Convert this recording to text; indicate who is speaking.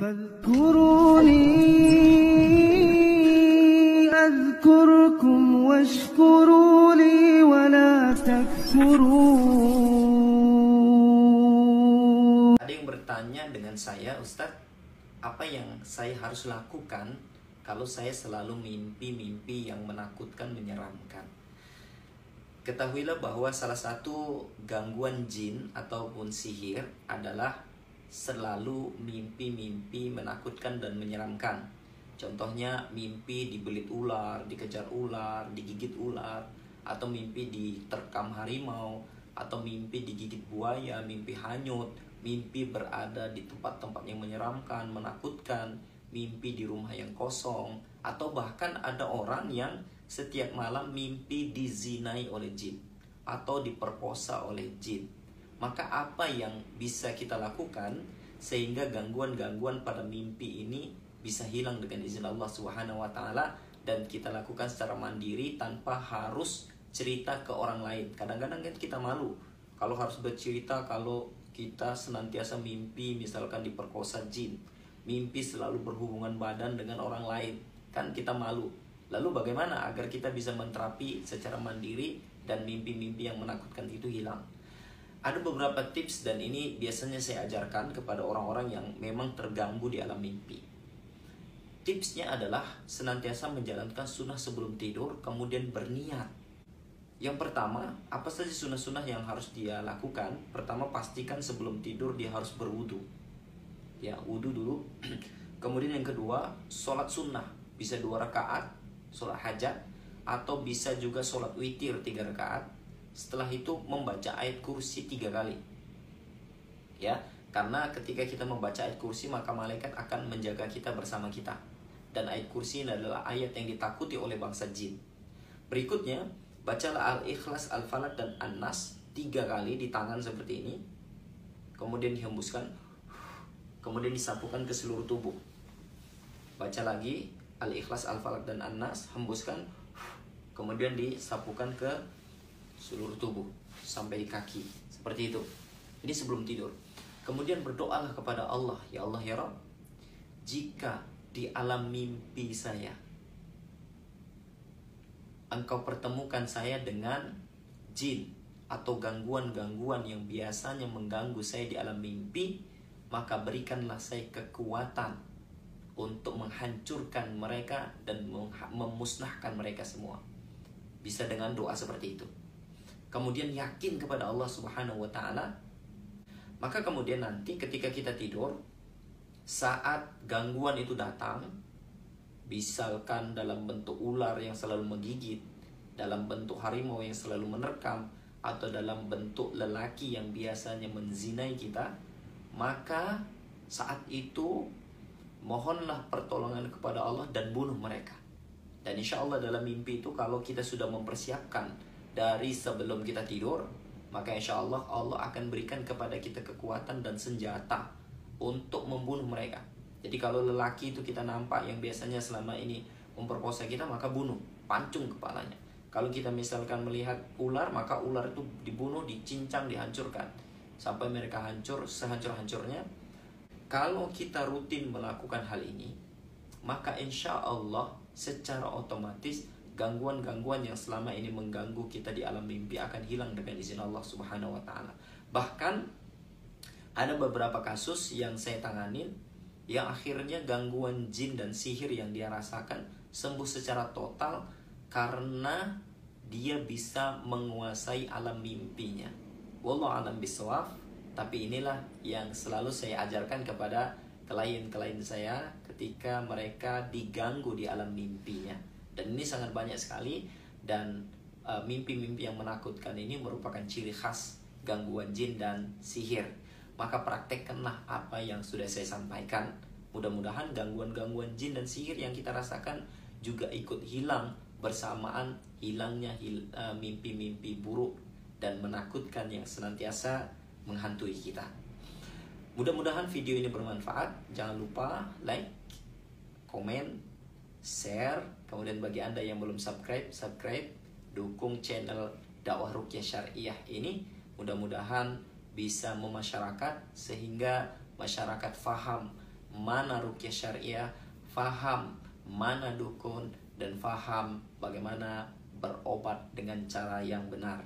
Speaker 1: فاذكروني أذكركم واشكروا لي ولا تكفرون.
Speaker 2: Ada yang bertanya dengan saya, Ustadz, apa yang saya harus lakukan kalau saya selalu mimpi-mimpi yang menakutkan, menyeramkan? Ketahuilah bahwa salah satu gangguan jin ataupun sihir adalah selalu mimpi-mimpi menakutkan dan menyeramkan. Contohnya mimpi dibelit ular, dikejar ular, digigit ular, atau mimpi diterkam harimau, atau mimpi digigit buaya, mimpi hanyut, mimpi berada di tempat-tempat yang menyeramkan, menakutkan, mimpi di rumah yang kosong, atau bahkan ada orang yang setiap malam mimpi dizinai oleh jin atau diperkosa oleh jin. Maka apa yang bisa kita lakukan sehingga gangguan-gangguan pada mimpi ini bisa hilang dengan izin Allah Subhanahu wa taala, dan kita lakukan secara mandiri tanpa harus cerita ke orang lain. Kadang-kadang kan kita malu kalau harus bercerita kalau kita senantiasa mimpi misalkan diperkosa jin, mimpi selalu berhubungan badan dengan orang lain, kan kita malu. Lalu bagaimana agar kita bisa menterapi secara mandiri dan mimpi-mimpi yang menakutkan itu hilang? Ada beberapa tips dan ini biasanya saya ajarkan kepada orang-orang yang memang terganggu di alam mimpi. Tipsnya adalah senantiasa menjalankan sunnah sebelum tidur, kemudian berniat. Yang pertama, apa saja sunnah-sunnah yang harus dia lakukan? Pertama, pastikan sebelum tidur dia harus berwudu. Ya, wudu dulu. Kemudian yang kedua, sholat sunnah. Bisa 2 rakaat, sholat hajat, atau bisa juga sholat witir 3 rakaat. Setelah itu membaca ayat kursi 3 kali. Ya, karena ketika kita membaca ayat kursi maka malaikat akan menjaga kita bersama kita. Dan ayat kursi ini adalah ayat yang ditakuti oleh bangsa jin. Berikutnya, bacalah Al-Ikhlas, Al-Falaq, dan An-Nas 3 kali di tangan seperti ini. Kemudian dihembuskan, kemudian disapukan ke seluruh tubuh. Baca lagi Al-Ikhlas, Al-Falaq, dan An-Nas, hembuskan, kemudian disapukan ke seluruh tubuh sampai kaki, seperti itu. Ini sebelum tidur. Kemudian berdoalah kepada Allah, ya Allah ya Rabb, jika di alam mimpi saya Engkau pertemukan saya dengan jin atau gangguan-gangguan yang biasanya mengganggu saya di alam mimpi, maka berikanlah saya kekuatan untuk menghancurkan mereka dan memusnahkan mereka semua. Bisa dengan doa seperti itu. Kemudian yakin kepada Allah Subhanahu wa taala. Maka kemudian nanti ketika kita tidur, saat gangguan itu datang, misalkan dalam bentuk ular yang selalu menggigit, dalam bentuk harimau yang selalu menerkam, atau dalam bentuk lelaki yang biasanya menzinai kita, maka saat itu mohonlah pertolongan kepada Allah dan bunuh mereka. Dan insya Allah dalam mimpi itu kalau kita sudah mempersiapkan dari sebelum kita tidur, maka insya Allah Allah akan berikan kepada kita kekuatan dan senjata untuk membunuh mereka. Jadi kalau lelaki itu kita nampak yang biasanya selama ini memperkosa kita, maka bunuh, pancung kepalanya. Kalau kita misalkan melihat ular, maka ular itu dibunuh, dicincang, dihancurkan sampai mereka hancur sehancur-hancurnya. Kalau kita rutin melakukan hal ini, maka insya Allah secara otomatis gangguan-gangguan yang selama ini mengganggu kita di alam mimpi akan hilang dengan izin Allah Subhanahu wa taala. Bahkan ada beberapa kasus yang saya tanganin yang akhirnya gangguan jin dan sihir yang dia rasakan sembuh secara total karena dia bisa menguasai alam mimpinya. Wallahu a'lam bishawab. Tapi inilah yang selalu saya ajarkan kepada klien-klien saya ketika mereka diganggu di alam mimpinya. Dan ini sangat banyak sekali, dan mimpi-mimpi yang menakutkan ini merupakan ciri khas gangguan jin dan sihir. Maka praktekkanlah apa yang sudah saya sampaikan. Mudah-mudahan gangguan-gangguan jin dan sihir yang kita rasakan juga ikut hilang bersamaan hilangnya mimpi-mimpi buruk dan menakutkan yang senantiasa menghantui kita. Mudah-mudahan video ini bermanfaat. Jangan lupa like, komen, share. Kemudian bagi Anda yang belum subscribe, dukung channel Dakwah Ruqyah Syariah ini. Mudah-mudahan bisa memasyarakat sehingga masyarakat faham mana ruqyah syariah, faham mana dukun, dan faham bagaimana berobat dengan cara yang benar.